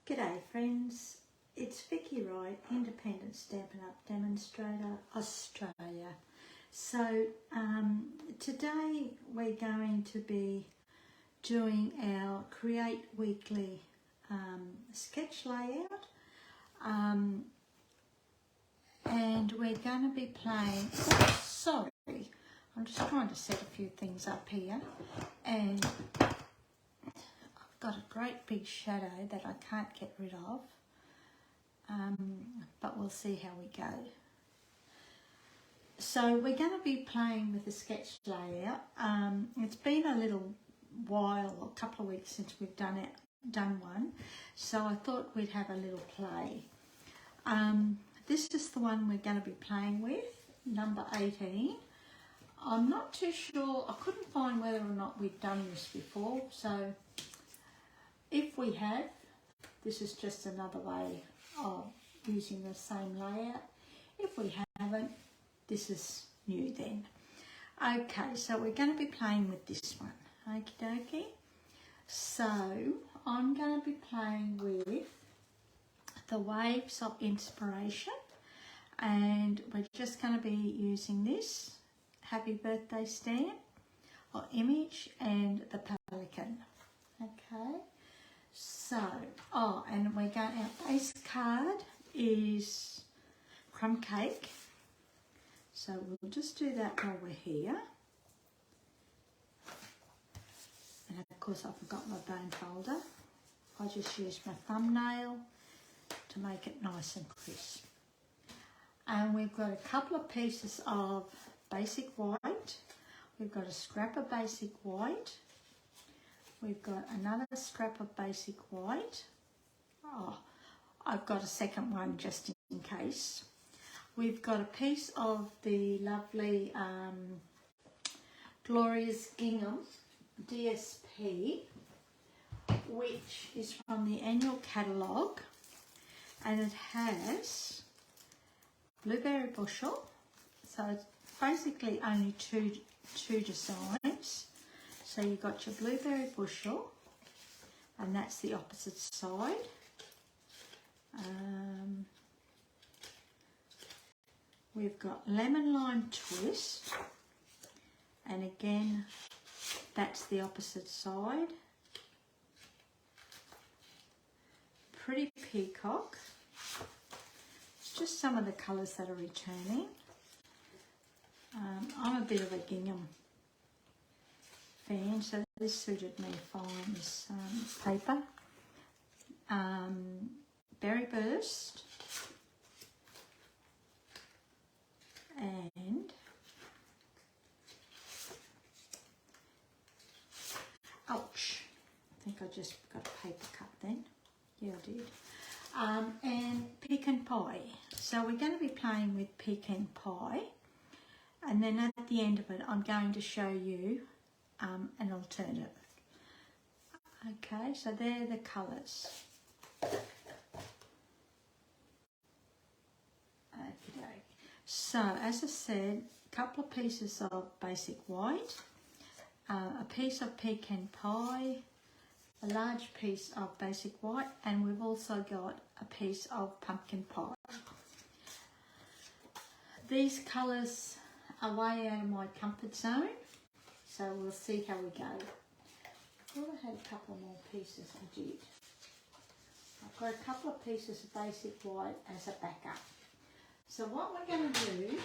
G'day friends, it's Vicky Wright, Independent Stampin' Up Demonstrator, Australia. So today we're going to be doing our Create Weekly sketch layout and we're going to be playing, sorry, I'm just trying to set a few things up here, and got a great big shadow that I can't get rid of, but we'll see how we go. So we're going to be playing with the sketch layout. It's been a little while, a couple of weeks since we've done one, so I thought we'd have a little play. This is the one we're going to be playing with, number 18. I'm not too sure, I couldn't find whether or not we've done this before, so if we have, this is just another way of using the same layout. If we haven't, this is new then. Okay, so we're going to be playing with this one. Okie dokie. So I'm going to be playing with the Waves of Inspiration, and we're just going to be using this Happy Birthday stamp or image and the Pecan. Okay. So, and we're going, our base card is Crumb Cake. So we'll just do that while we're here. And of course I forgot my bone folder. I just used my thumbnail to make it nice and crisp. And we've got a couple of pieces of basic white. We've got a scrap of basic white. We've got another scrap of basic white. Oh, I've got a second one just in case. We've got a piece of the lovely Gloria's Gingham DSP, which is from the annual catalogue, and it has blueberry bushel. So it's basically only two designs. So you've got your blueberry bushel, and that's the opposite side. We've got lemon lime twist, and again, that's the opposite side. Pretty peacock. It's just some of the colours that are returning. I'm a bit of a gingham fan, so this suited me fine, this paper. Berry Burst, and ouch, I think I just got a paper cut then. Yeah, I did. And Pecan Pie. So we're going to be playing with Pecan Pie, and then at the end of it I'm going to show you an alternative. Okay, so they're the colours. Okay, so as I said, a couple of pieces of basic white, a piece of Pecan Pie, a large piece of basic white, and we've also got a piece of pumpkin pie. These colours are way out of my comfort zone, so we'll see how we go. I thought I had a couple more pieces. I did. I've got a couple of pieces of basic white as a backup. So what we're going to do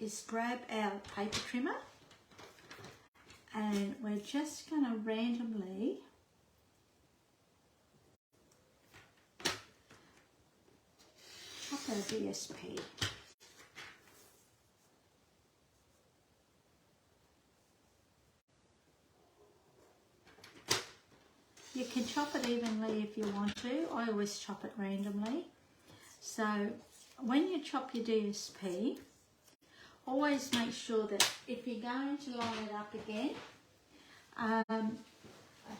is grab our paper trimmer, and we're just going to randomly chop our DSP. You can chop it evenly if you want to. I always chop it randomly. So when you chop your DSP, always make sure that if you're going to line it up again, I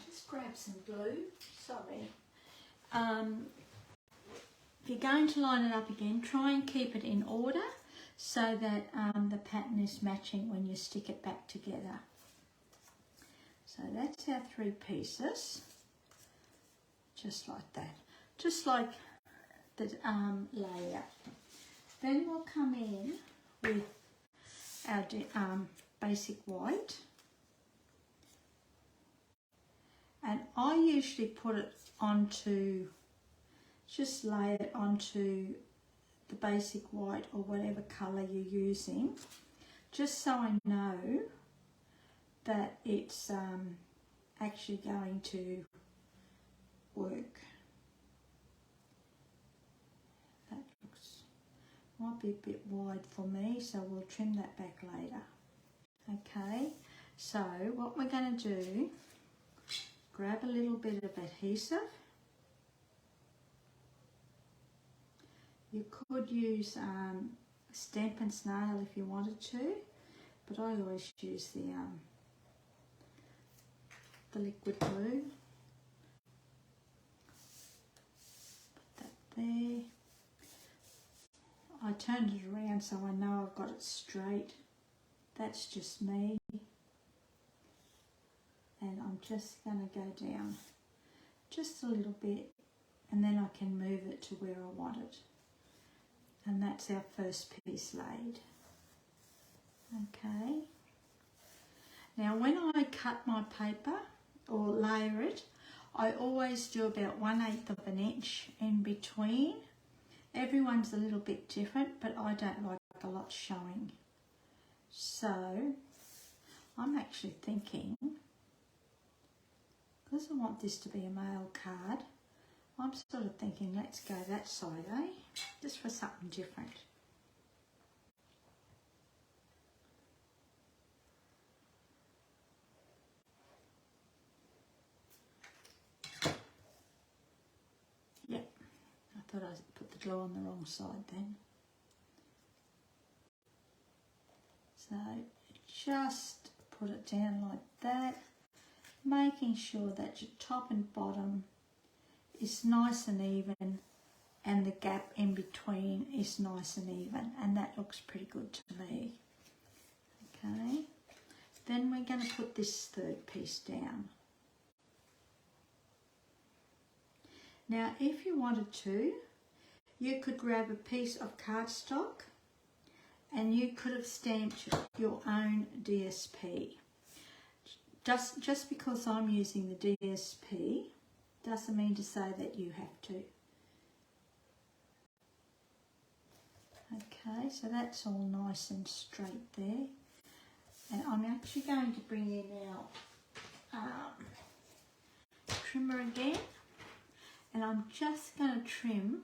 just grabbed some glue, sorry. If you're going to line it up again, try and keep it in order so that the pattern is matching when you stick it back together. So that's our 3 pieces. Just like that. just like the layer. Then we'll come in with our basic white, and I usually put it onto, just lay it onto the basic white or whatever colour you're using, just so I know that it's actually going to work. That might be a bit wide for me, so we'll trim that back later. Okay, so what we're going to do, grab a little bit of adhesive. You could use Stampin' Snail if you wanted to, but I always use the liquid glue. Put that there. I turned it around so I know I've got it straight. That's just me. And I'm just going to go down just a little bit, and then I can move it to where I want it. And that's our first piece laid. Okay. Now when I cut my paper or layer it, I always do about 1/8 of an inch in between. Everyone's a little bit different, but I don't like a lot showing. So I'm actually thinking, because I want this to be a mail card, I'm sort of thinking let's go that side, eh? Just for something different. Yep, I thought I put the glue on the wrong side then. So just put it down like that, making sure that your top and bottom is nice and even, and the gap in between is nice and even, and that looks pretty good to me. Okay, then we're going to put this third piece down. Now if you wanted to, you could grab a piece of cardstock and you could have stamped your own DSP. Just because I'm using the DSP doesn't mean to say that you have to. Okay, so that's all nice and straight there. And I'm actually going to bring in our trimmer again, and I'm just going to trim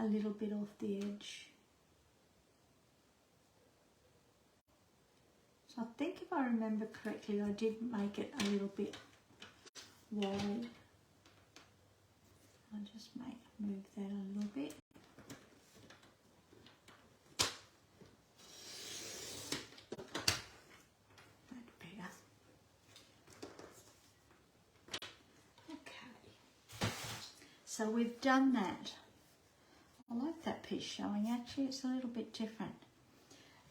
a little bit off the edge. So I think if I remember correctly, I did make it a little bit wide. I'll just move that a little bit. That's better. Okay. So we've done that. I like that piece showing, actually it's a little bit different.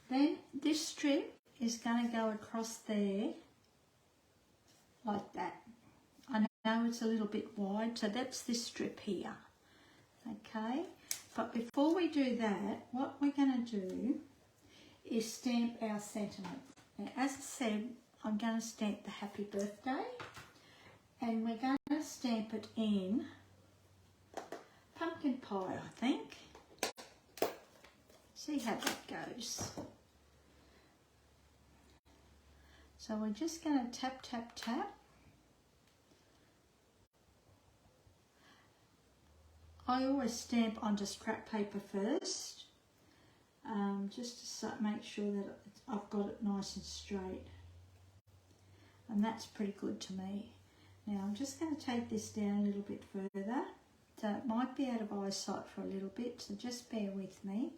Then this strip is going to go across there like that. I know it's a little bit wide, so that's this strip here. Okay, but before we do that, what we're going to do is stamp our sentiment. Now, as I said, I'm going to stamp the happy birthday, and we're going to stamp it in pumpkin pie, I think. See how that goes. So we're just going to tap, tap, tap. I always stamp onto scrap paper first, just to make sure that I've got it nice and straight. And that's pretty good to me. Now I'm just going to take this down a little bit further. So it might be out of eyesight for a little bit, so just bear with me.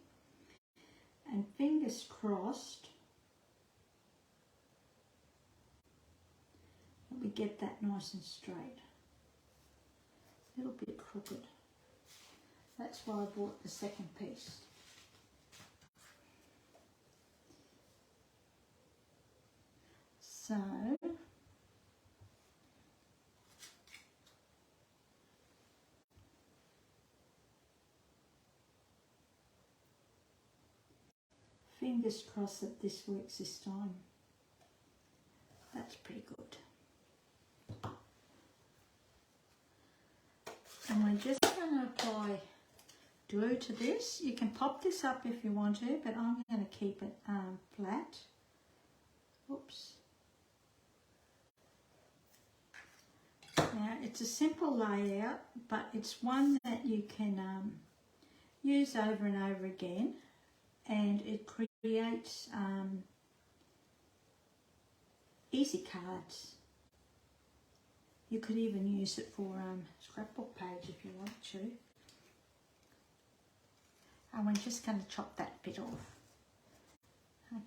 And fingers crossed that we get that nice and straight. A little bit crooked. That's why I bought the second piece. So Fingers crossed that this works this time. That's pretty good. And we're just going to apply glue to this. You can pop this up if you want to, but I'm going to keep it flat. Oops. Now it's a simple layout, but it's one that you can use over and over again, and it creates easy cards. You could even use it for scrapbook page if you want to. And we're just going to chop that bit off.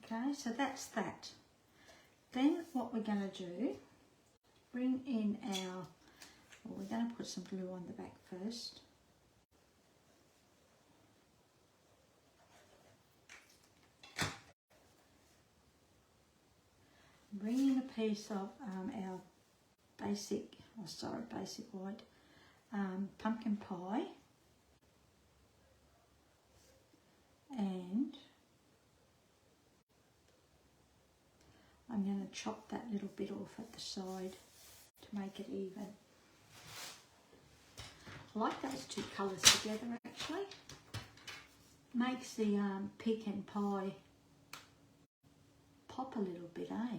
Okay, so that's that. Then what we're going to do, bring in our, well, we're going to put some glue on the back first. Bring in a piece of our basic white pumpkin pie, and I'm going to chop that little bit off at the side to make it even. I like those two colours together actually. Makes the pecan pie pop a little bit, eh?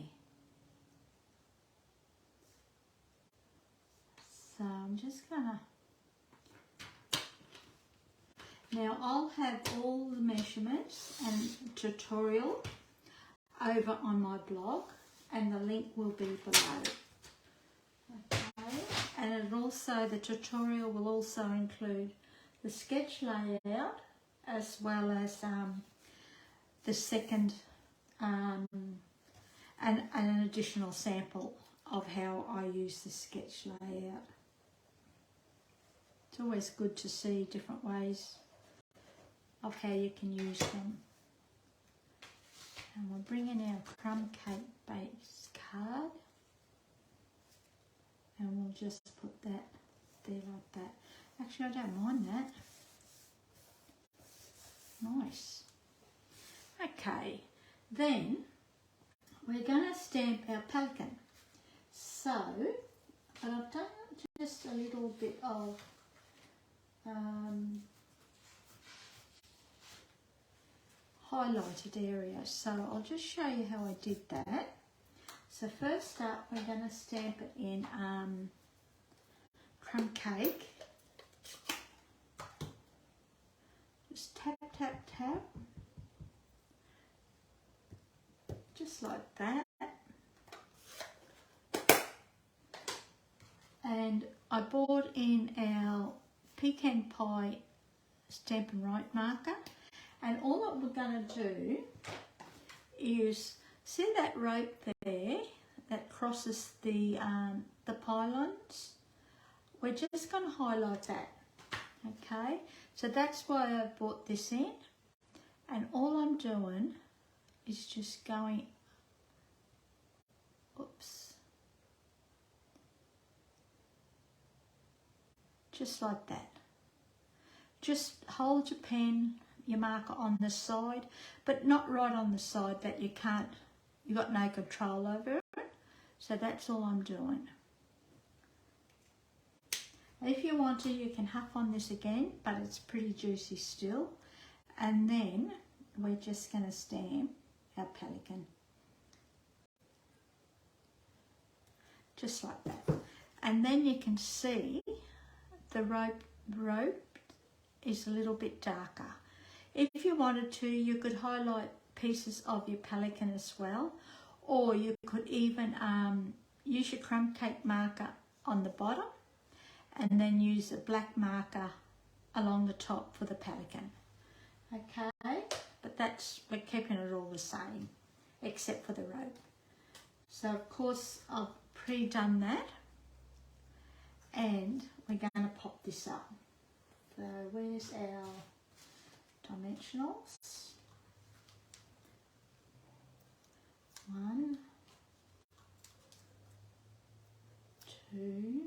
So I'm just gonna, now I'll have all the measurements and tutorial over on my blog, and the link will be below. Okay, and it also, the tutorial will also include the sketch layout as well as the second and an additional sample of how I use the sketch layout. It's always good to see different ways of how you can use them. And we'll bring in our crumb cake base card, and we'll just put that there like that. Actually, I don't mind that. Nice. Okay, then we're going to stamp our Pecan. So, but I've done just a little bit of highlighted area, so I'll just show you how I did that. So first up, we're going to stamp it in crumb cake. Just tap, tap, tap, just like that. And I brought in our pecan pie Stampin' marker, and all that we're going to do is, see that rope there that crosses the pylons? We're just going to highlight that. Okay, so that's why I brought this in, and all I'm doing is just going, oops, just like that. Just hold your pen, your marker on the side, but not right on the side that you can't, you've got no control over it. So that's all I'm doing. If you want to, you can huff on this again, but it's pretty juicy still. And then we're just going to stamp our Pecan. Just like that. And then you can see the rope is a little bit darker. If you wanted to, you could highlight pieces of your Pecan as well, or you could even use your crumb cake marker on the bottom and then use a black marker along the top for the Pecan. Okay, but that's, we're keeping it all the same except for the rope. So of course I've pre-done that, and we're going to pop this up. So where's our dimensionals? 1, 2,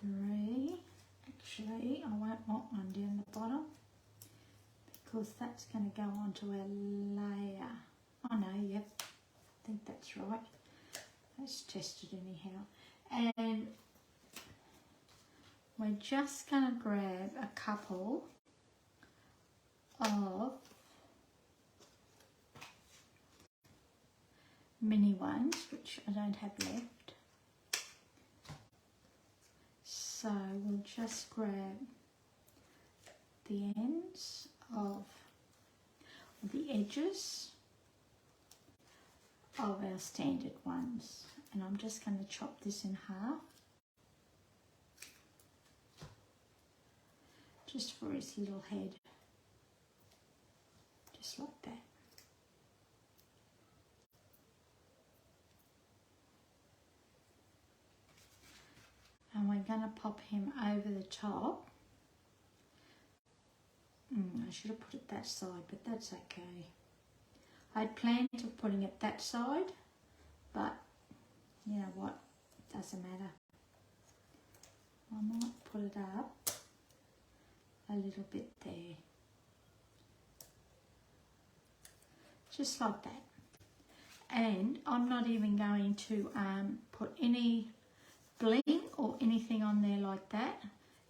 3. Actually, I won't want one down the bottom. Because that's going to go onto our layer. Oh no, yep, I think that's right. Let's test it anyhow. And we're just going to grab a couple of mini ones, which I don't have left. So we'll just grab the ends of the edges of our standard ones, and I'm just going to chop this in half just for his little head, just like that. And we're going to pop him over the top. I should have put it that side, but that's okay. I'd planned on putting it that side, but you know what, doesn't matter. I might put it up a little bit there. Just like that. And I'm not even going to put any bling or anything on there like that.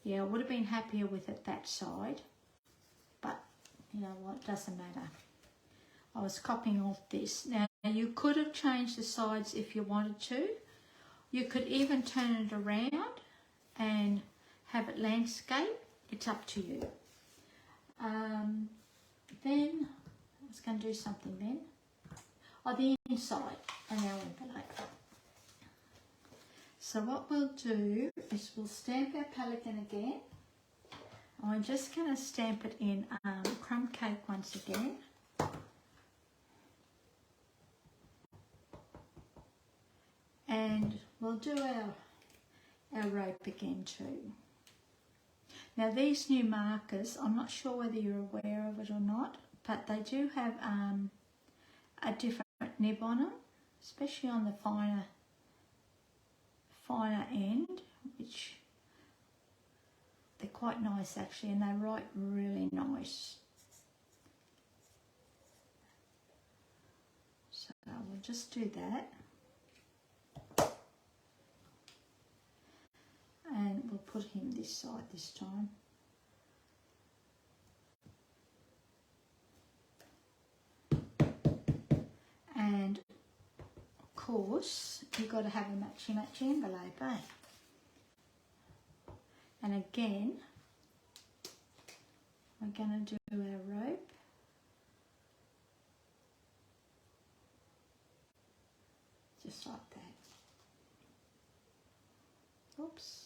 Yeah, I would have been happier with it that side, but you know what, doesn't matter. I was copying off this. Now you could have changed the sides if you wanted to. You could even turn it around and have it landscape. It's up to you. Then I was going to do something then. Oh, the inside and our envelope. So what we'll do is we'll stamp our Pelican again. I'm just going to stamp it in Crumb cake once again. And we'll do our rope again too. Now these new markers, I'm not sure whether you're aware of it or not, but they do have a different nib on them, especially on the finer end, which they're quite nice actually, and they write really nice. So we'll just do that. And we'll put him this side this time. And of course, you've got to have a matchy envelope, eh? And again, we're going to do our rope. Just like that. Oops.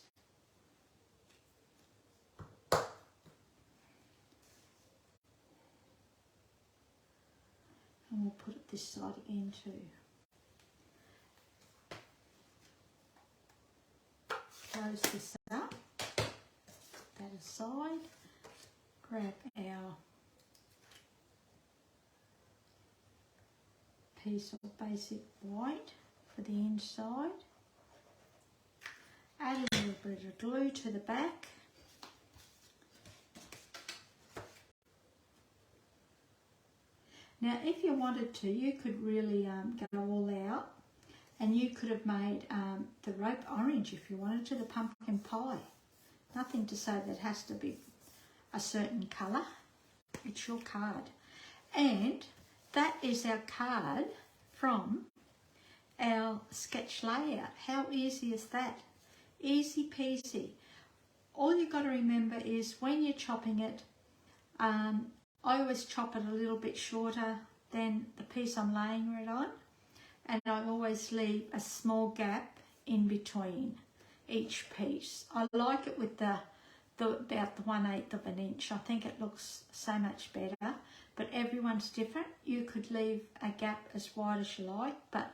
And we'll put it this side again too. Close this up, put that aside, grab our piece of basic white for the inside, add a little bit of glue to the back, now if you wanted to, you could really go all out, and you could have made the rope orange if you wanted to, the pumpkin pie. Nothing to say that it has to be a certain colour. It's your card. And that is our card from our sketch layout. How easy is that? Easy peasy. All you've got to remember is when you're chopping it, I always chop it a little bit shorter than the piece I'm laying it on. And I always leave a small gap in between each piece. I like it with about the 1/8 of an inch. I think it looks so much better, but everyone's different. You could leave a gap as wide as you like, but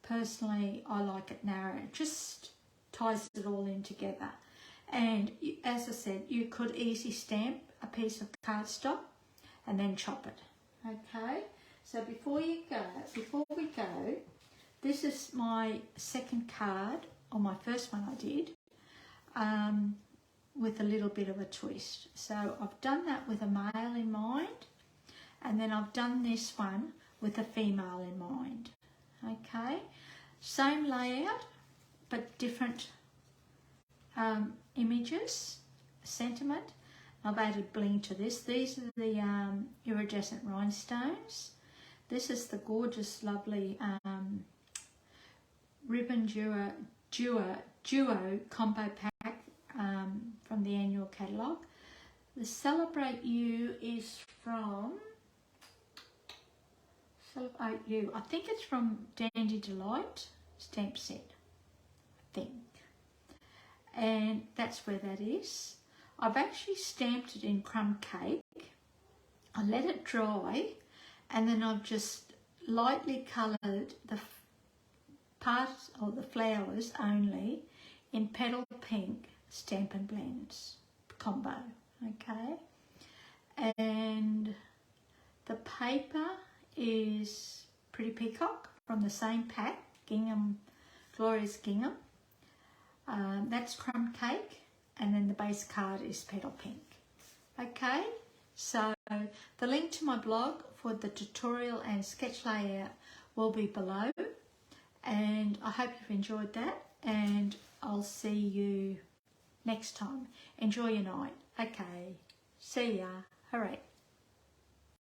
personally I like it narrow. It just ties it all in together. And as I said, you could easily stamp a piece of cardstock and then chop it. Okay. So before we go, this is my second card, or my first one I did, with a little bit of a twist. So I've done that with a male in mind, and then I've done this one with a female in mind. Okay, same layout but different images, sentiment. I've added bling to this. These are the iridescent rhinestones. This is the gorgeous, lovely ribbon duo combo pack from the annual catalogue. The Celebrate You is from Celebrate You. I think it's from Dandy Delight stamp set, I think. And that's where that is. I've actually stamped it in Crumb cake. I let it dry, and then I've just lightly coloured the parts or the flowers only in Petal Pink Stampin' Blends combo. Okay, and the paper is Pretty Peacock from the same pack, Gingham, Gloria's Gingham. That's Crumb cake, and then the base card is Petal Pink. Okay, so the link to my blog for the tutorial and sketch layout will be below, and I hope you've enjoyed that, and I'll see you next time. Enjoy your night. Okay, see ya. Hooray.